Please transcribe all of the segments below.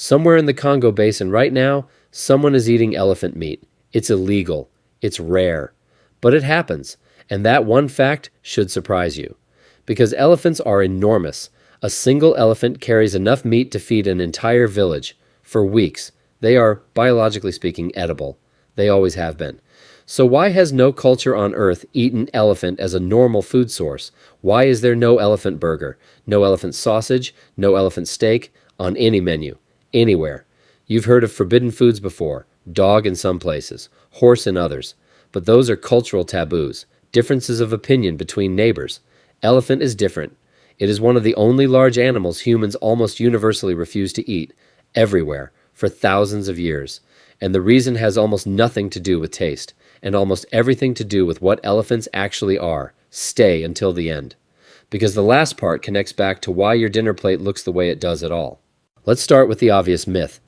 Somewhere in the Congo Basin right now, someone is eating elephant meat. It's illegal. It's rare. But it happens, and that one fact should surprise you. Because elephants are enormous. A single elephant carries enough meat to feed an entire village for weeks. They are, biologically speaking, edible. They always have been. So why has no culture on Earth eaten elephant as a normal food source? Why is there no elephant burger, no elephant sausage, no elephant steak on any menu, anywhere? You've heard of forbidden foods before, dog in some places, horse in others. But those are cultural taboos, differences of opinion between neighbors. Elephant is different. It is one of the only large animals humans almost universally refuse to eat, everywhere, for thousands of years. And the reason has almost nothing to do with taste, and almost everything to do with what elephants actually are. Stay until the end. Because the last part connects back to why your dinner plate looks the way it does at all. Let's start with the obvious myth.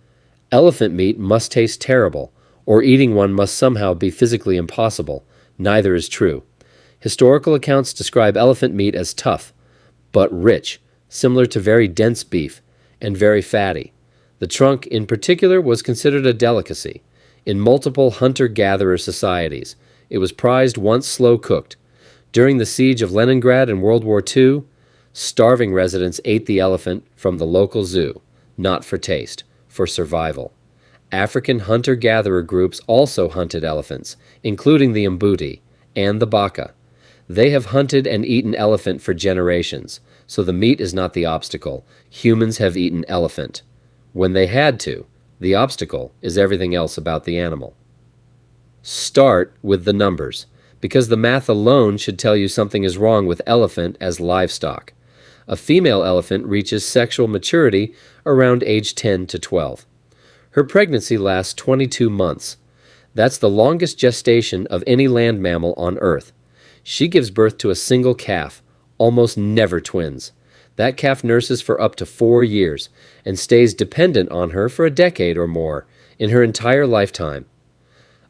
Elephant meat must taste terrible, or eating one must somehow be physically impossible. Neither is true. Historical accounts describe elephant meat as tough, but rich, similar to very dense beef, and very fatty. The trunk, in particular, was considered a delicacy. In multiple hunter-gatherer societies, it was prized once slow-cooked. During the siege of Leningrad in World War II, starving residents ate the elephant from the local zoo, not for taste, for survival. African hunter-gatherer groups also hunted elephants, including the Mbuti and the Baka. They have hunted and eaten elephant for generations, so the meat is not the obstacle. Humans have eaten elephant. When they had to, the obstacle is everything else about the animal. Start with the numbers, because the math alone should tell you something is wrong with elephant as livestock. A female elephant reaches sexual maturity around age 10 to 12. Her pregnancy lasts 22 months. That's the longest gestation of any land mammal on Earth. She gives birth to a single calf, almost never twins. That calf nurses for up to 4 years and stays dependent on her for a decade or more in her entire lifetime.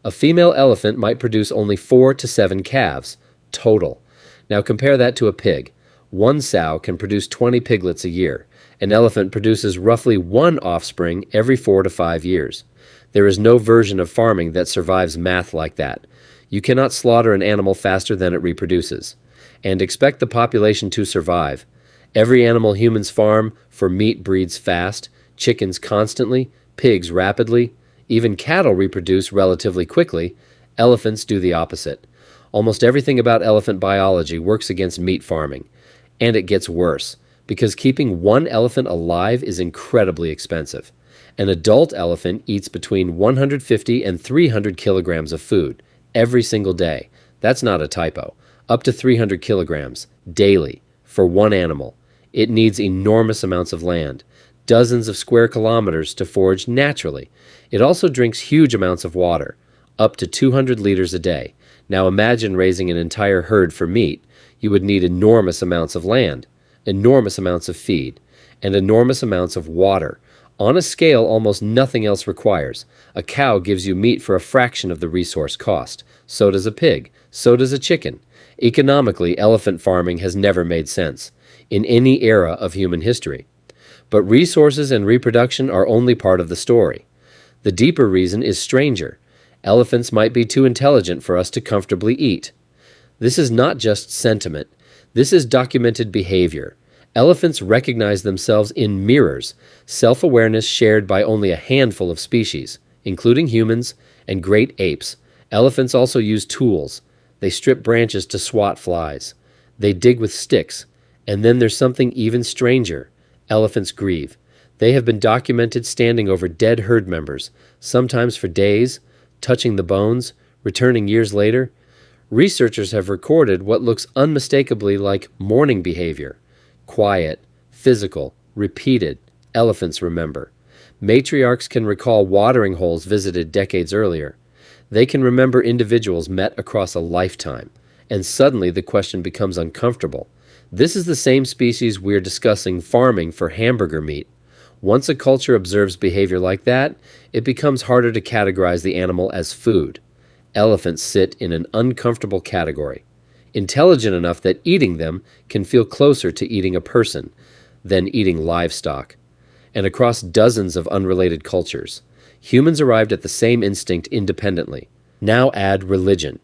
A female elephant might produce only 4 to 7 calves, total. Now compare that to a pig. One sow can produce 20 piglets a year. An elephant produces roughly 1 offspring every 4 to 5 years. There is no version of farming that survives math like that. You cannot slaughter an animal faster than it reproduces, and expect the population to survive. Every animal humans farm for meat breeds fast, chickens constantly, pigs rapidly, even cattle reproduce relatively quickly. Elephants do the opposite. Almost everything about elephant biology works against meat farming, and it gets worse, because keeping one elephant alive is incredibly expensive. An adult elephant eats between 150 and 300 kilograms of food every single day. That's not a typo. Up to 300 kilograms daily for one animal. It needs enormous amounts of land, dozens of square kilometers to forage naturally. It also drinks huge amounts of water, up to 200 liters a day. Now imagine raising an entire herd for meat. You would need enormous amounts of land, enormous amounts of feed, and enormous amounts of water, on a scale almost nothing else requires. A cow gives you meat for a fraction of the resource cost. So does a pig. So does a chicken. Economically, elephant farming has never made sense in any era of human history. But resources and reproduction are only part of the story. The deeper reason is stranger. Elephants might be too intelligent for us to comfortably eat. This is not just sentiment. This is documented behavior. Elephants recognize themselves in mirrors, self-awareness shared by only a handful of species, including humans and great apes. Elephants also use tools. They strip branches to swat flies. They dig with sticks. And then there's something even stranger. Elephants grieve. They have been documented standing over dead herd members, sometimes for days, touching the bones, returning years later. Researchers have recorded what looks unmistakably like mourning behavior. Quiet, physical, repeated. Elephants remember. Matriarchs can recall watering holes visited decades earlier. They can remember individuals met across a lifetime. And suddenly the question becomes uncomfortable. This is the same species we're discussing farming for hamburger meat. Once a culture observes behavior like that, it becomes harder to categorize the animal as food. Elephants sit in an uncomfortable category, intelligent enough that eating them can feel closer to eating a person than eating livestock. and across dozens of unrelated cultures. Humans arrived at the same instinct independently. Now add religion.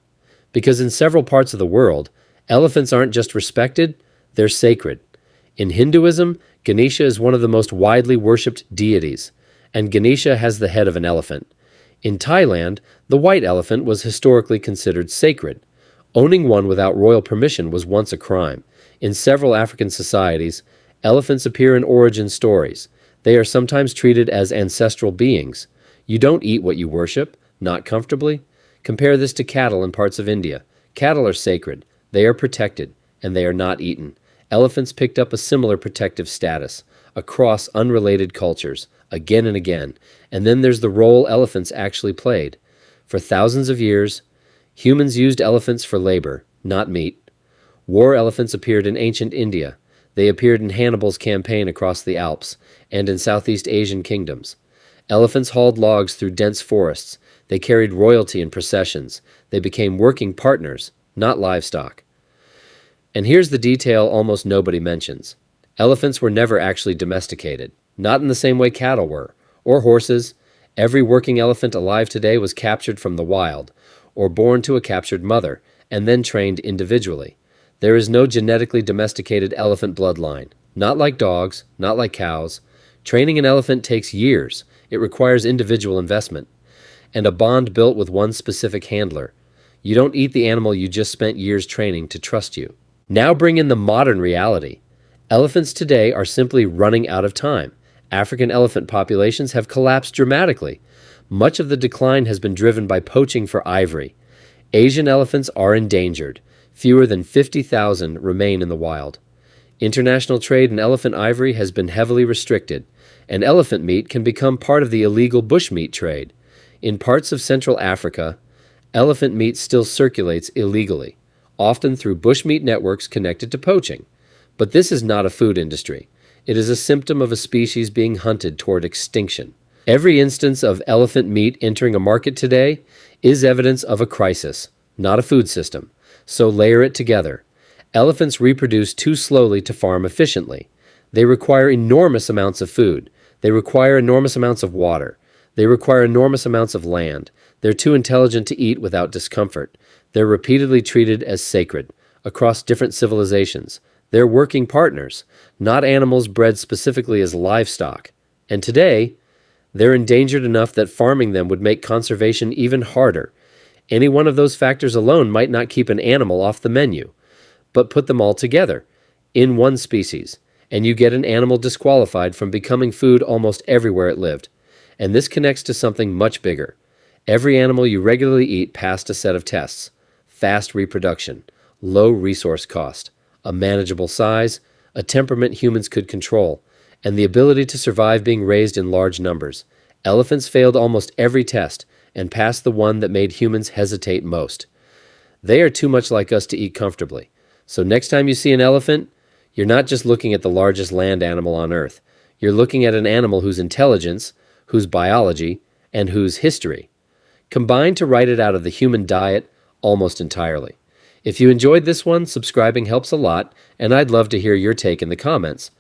Because in several parts of the world, elephants aren't just respected, they're sacred. In Hinduism, Ganesha is one of the most widely worshipped deities, and Ganesha has the head of an elephant. In Thailand, the white elephant was historically considered sacred. Owning one without royal permission was once a crime. In several African societies, elephants appear in origin stories. They are sometimes treated as ancestral beings. You don't eat what you worship, not comfortably. Compare this to cattle in parts of India. Cattle are sacred. They are protected, and they are not eaten. Elephants picked up a similar protective status across unrelated cultures, again and again. And then there's the role elephants actually played. For thousands of years, humans used elephants for labor, not meat. War elephants appeared in ancient India. They appeared in Hannibal's campaign across the Alps and in Southeast Asian kingdoms. Elephants hauled logs through dense forests. They carried royalty in processions. They became working partners, not livestock. And here's the detail almost nobody mentions. Elephants were never actually domesticated, not in the same way cattle were, or horses. Every working elephant alive today was captured from the wild, or born to a captured mother, and then trained individually. There is no genetically domesticated elephant bloodline, not like dogs, not like cows. Training an elephant takes years. It requires individual investment, and a bond built with one specific handler. You don't eat the animal you just spent years training to trust you. Now bring in the modern reality. Elephants today are simply running out of time. African elephant populations have collapsed dramatically. Much of the decline has been driven by poaching for ivory. Asian elephants are endangered. Fewer than 50,000 remain in the wild. International trade in elephant ivory has been heavily restricted, and elephant meat can become part of the illegal bushmeat trade. In parts of Central Africa, elephant meat still circulates illegally, often through bushmeat networks connected to poaching. But this is not a food industry. It is a symptom of a species being hunted toward extinction. Every instance of elephant meat entering a market today is evidence of a crisis, not a food system. So layer it together. Elephants reproduce too slowly to farm efficiently. They require enormous amounts of food. They require enormous amounts of water. They require enormous amounts of land. They're too intelligent to eat without discomfort. They're repeatedly treated as sacred across different civilizations. They're working partners, not animals bred specifically as livestock. And today, they're endangered enough that farming them would make conservation even harder. Any one of those factors alone might not keep an animal off the menu, but put them all together in one species, and you get an animal disqualified from becoming food almost everywhere it lived. And this connects to something much bigger. Every animal you regularly eat passed a set of tests: fast reproduction, low resource cost, a manageable size, a temperament humans could control, and the ability to survive being raised in large numbers. Elephants failed almost every test and passed the one that made humans hesitate most. They are too much like us to eat comfortably. So next time you see an elephant, you're not just looking at the largest land animal on Earth. You're looking at an animal whose intelligence, whose biology, and whose history combine to write it out of the human diet almost entirely. If you enjoyed this one, subscribing helps a lot, and I'd love to hear your take in the comments.